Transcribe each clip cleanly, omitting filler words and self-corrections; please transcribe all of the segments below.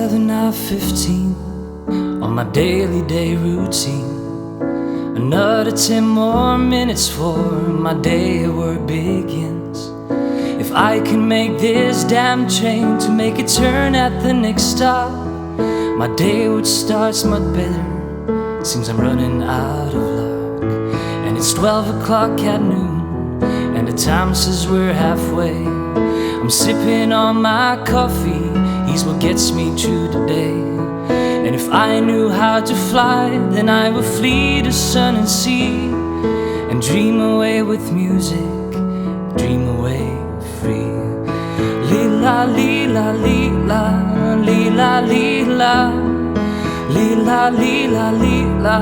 the now 15 on my daily day routine. Another 10 more minutes for my day at work begins. If I can make this damn train to make a turn at the next stop, my day would start much better. Seems I'm running out of luck. And it's 12 o'clock at noon, and the time says we're halfway. I'm sipping on my coffee, he's what gets me through the day. And if I knew how to fly, then I would flee the sun and sea, and dream away with music, dream away free. Lila, lila, lila, lila, lila, lila, lila, lila, lila,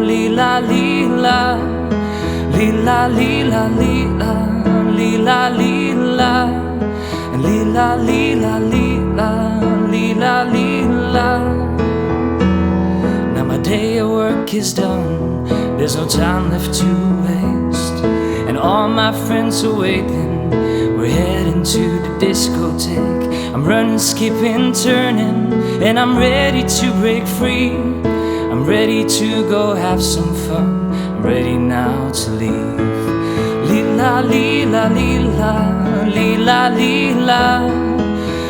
lila, lila, lila, lila, lila, lila, lila, lila, lila, lila, lila. Now my day at work is done, there's no time left to waste, and all my friends are waiting. We're heading to the discotheque. I'm running, skipping, turning, and I'm ready to break free. I'm ready to go have some fun, I'm ready now to leave. Lila, lila, lila, lila, lila,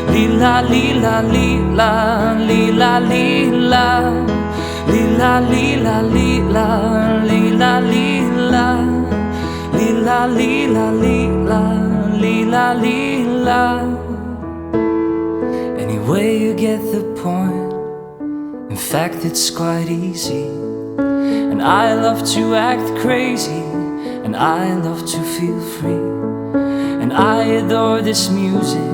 lila, lila, lila, lila, lila, lila, lila, lila, lila, lila, lila, lila, lila, lila, lila. Anyway, you get the point. In fact, it's quite easy. And I love to act crazy, and I love to feel free. And I adore this music,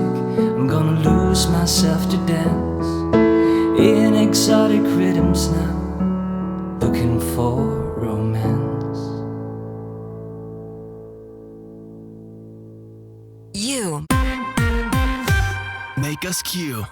I'm gonna lose myself to dance in exotic rhythms now, looking for romance. You make us Q.